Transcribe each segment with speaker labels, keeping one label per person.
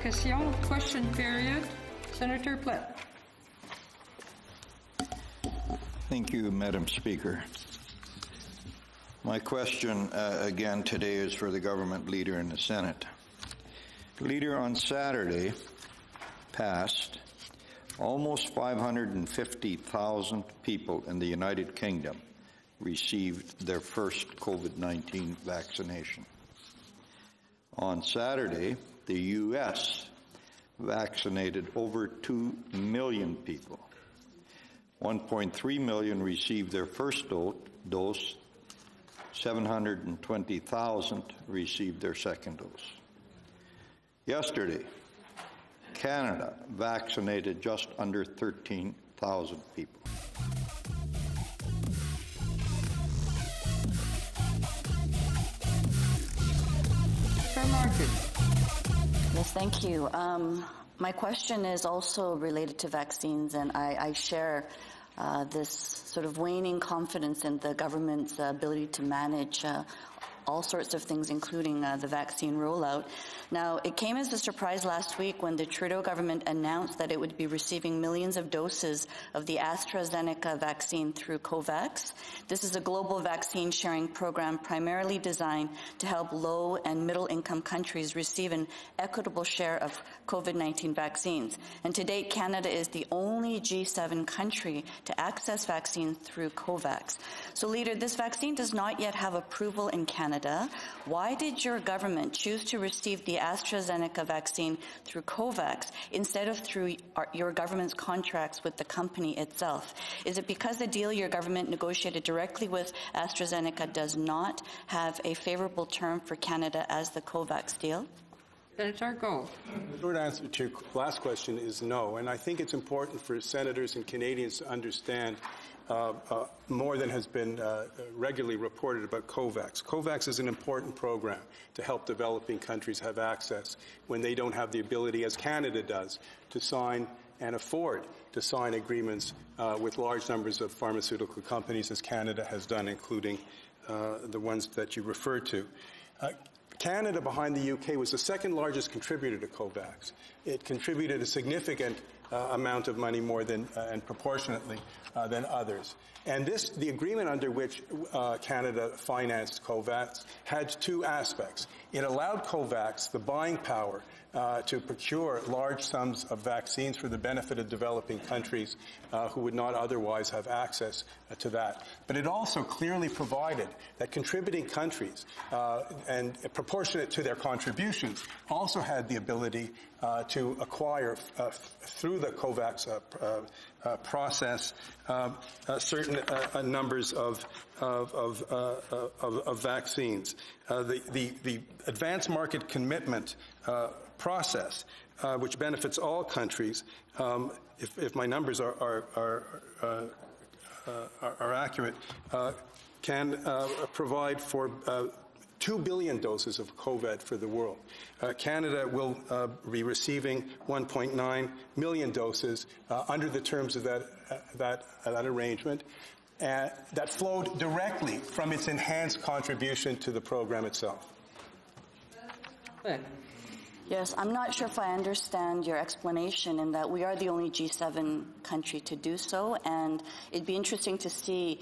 Speaker 1: question. Question period. Senator Plett.
Speaker 2: Thank you, Madam Speaker. My question again today is for the government leader in the Senate. Leader, on Saturday past, almost 550,000 people in the United Kingdom received their first COVID-19 vaccination. On Saturday, the U.S. vaccinated over 2 million people. 1.3 million received their first dose. 720,000 received their second dose. Yesterday, Canada vaccinated just under 13,000 people.
Speaker 3: Yes, thank you. My question is also related to vaccines, and I share this sort of waning confidence in the government's ability to manage all sorts of things, including the vaccine rollout. Now, it came as a surprise last week when the Trudeau government announced that it would be receiving millions of doses of the AstraZeneca vaccine through Covax. This is a global vaccine sharing program primarily designed to help low and middle income countries receive an equitable share of COVID-19 vaccines. And to date, Canada is the only G7 country to access vaccines through Covax. So, Leader, this vaccine does not yet have approval in Canada. Why did your government choose to receive the AstraZeneca vaccine through Covax instead of through your government's contracts with the company itself? Is it because the deal your government negotiated directly with AstraZeneca does not have a favorable term for Canada as the Covax deal?
Speaker 1: Senator Gold.
Speaker 4: The short answer to your last question is no, and I think it's important for senators and Canadians to understand more than has been regularly reported about Covax. Covax is an important program to help developing countries have access when they don't have the ability, as Canada does, to sign and afford to sign agreements with large numbers of pharmaceutical companies, as Canada has done, including the ones that you referred to. Canada, behind the UK, was the second largest contributor to Covax. It contributed a significant amount of money, more than and proportionately than others. And the agreement under which Canada financed Covax had two aspects. It allowed Covax the buying power to procure large sums of vaccines for the benefit of developing countries who would not otherwise have access to that. But it also clearly provided that contributing countries, and proportionate to their contributions, also had the ability to acquire through the Covax process certain numbers of vaccines. The advanced market commitment process, which benefits all countries, if my numbers are accurate, can provide for 2 billion doses of COVID for the world. Canada will be receiving 1.9 million doses under the terms of that arrangement, that flowed directly from its enhanced contribution to the program itself.
Speaker 3: Yes, I'm not sure if I understand your explanation in that we are the only G7 country to do so, and it'd be interesting to see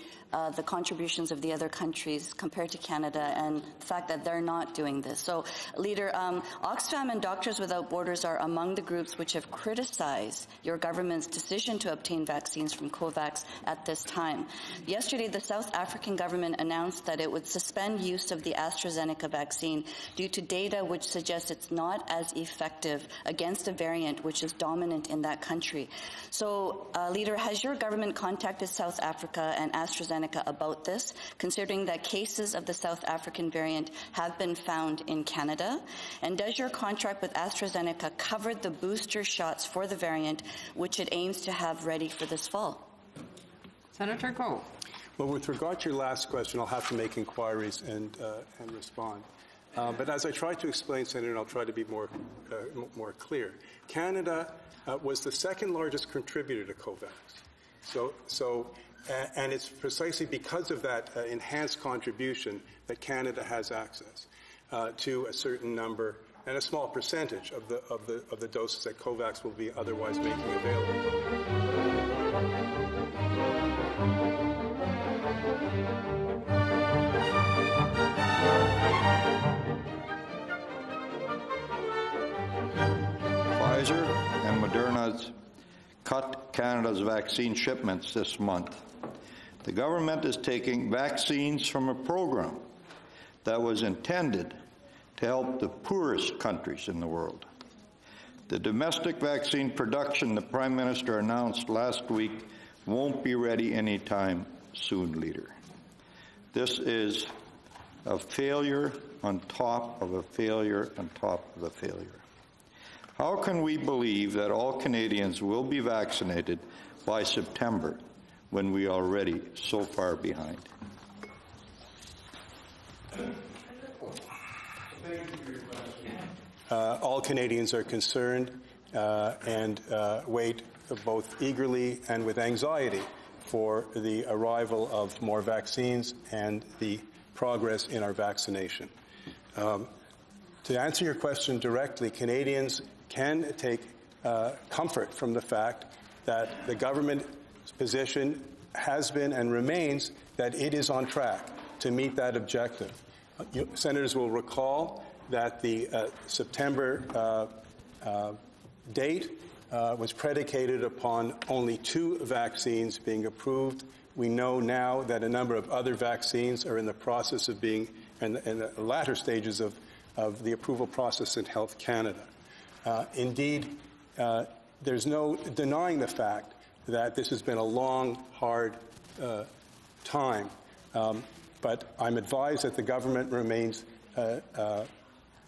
Speaker 3: the contributions of the other countries compared to Canada and the fact that they're not doing this. So, Leader, Oxfam and Doctors Without Borders are among the groups which have criticized your government's decision to obtain vaccines from Covax at this time. Yesterday, the South African government announced that it would suspend use of the AstraZeneca vaccine due to data which suggests it's not as effective against a variant which is dominant in that country. So, Leader, has your government contacted South Africa and AstraZeneca about this, considering that cases of the South African variant have been found in Canada? And does your contract with AstraZeneca cover the booster shots for the variant, which it aims to have ready for this fall?
Speaker 1: Senator Gold.
Speaker 4: Well, with regard to your last question, I'll have to make inquiries and respond. But as I tried to explain, Senator, and I'll try to be more clear, Canada was the second largest contributor to Covax. And it's precisely because of that enhanced contribution that Canada has access to a certain number and a small percentage of the doses that Covax will be otherwise making available.
Speaker 2: Pfizer and Moderna's cut Canada's vaccine shipments this month. The government is taking vaccines from a program that was intended to help the poorest countries in the world. The domestic vaccine production the Prime Minister announced last week won't be ready anytime soon, Leader. This is a failure on top of a failure on top of a failure. How can we believe that all Canadians will be vaccinated by September when we are already so far behind?
Speaker 4: All Canadians are concerned and wait both eagerly and with anxiety for the arrival of more vaccines and the progress in our vaccination. To answer your question directly, Canadians can take comfort from the fact that the government's position has been and remains that it is on track to meet that objective. Senators will recall that the September date was predicated upon only 2 vaccines being approved. We know now that a number of other vaccines are in the process of being in the latter stages of the approval process in Health Canada. Indeed, there's no denying the fact that this has been a long, hard time. But I'm advised that the government remains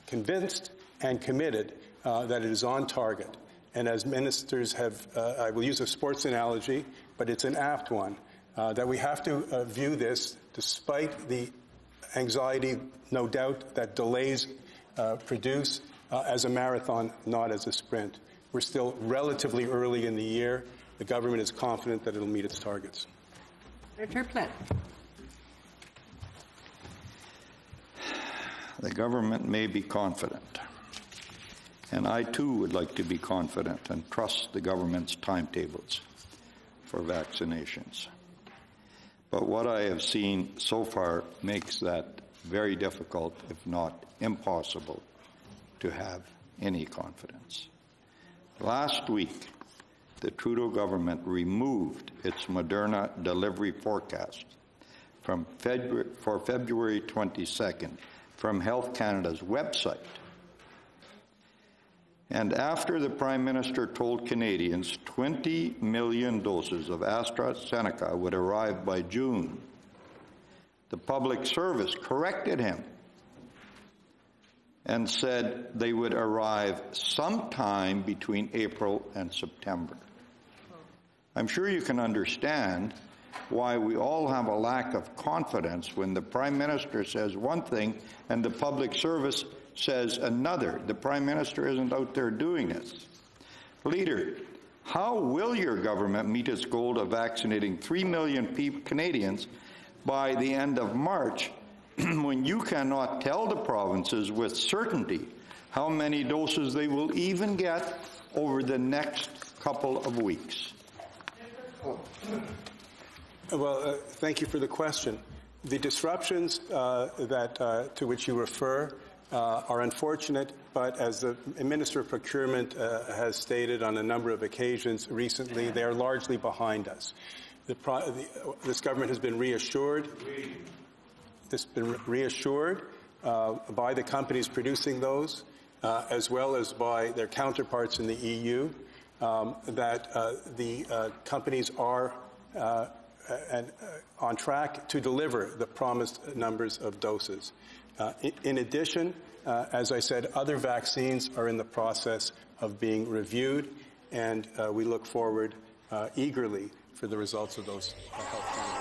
Speaker 4: convinced and committed that it is on target. And as ministers have, I will use a sports analogy, but it's an apt one, that we have to view this, despite the anxiety, no doubt, that delays produce, as a marathon, not as a sprint. We're still relatively early in the year. The government is confident that it will meet its targets.
Speaker 1: Senator Plett.
Speaker 2: The government may be confident, and I too would like to be confident and trust the government's timetables for vaccinations. But what I have seen so far makes that very difficult, if not impossible, to have any confidence. Last week, the Trudeau government removed its Moderna delivery forecast for February 22nd from Health Canada's website. And after the Prime Minister told Canadians 20 million doses of AstraZeneca would arrive by June, the Public Service corrected him and said they would arrive sometime between April and September. I'm sure you can understand why we all have a lack of confidence when the Prime Minister says one thing and the Public Service says another. The Prime Minister isn't out there doing this. Leader, how will your government meet its goal of vaccinating 3 million Canadians by the end of March when you cannot tell the provinces with certainty how many doses they will even get over the next couple of weeks?
Speaker 4: Well, thank you for the question. The disruptions to which you refer are unfortunate, but as the Minister of Procurement has stated on a number of occasions recently, they are largely behind us. This government has been reassured. By the companies producing those, as well as by their counterparts in the EU, that the companies are on track to deliver the promised numbers of doses. In addition, as I said, other vaccines are in the process of being reviewed, and we look forward eagerly for the results of those health plans.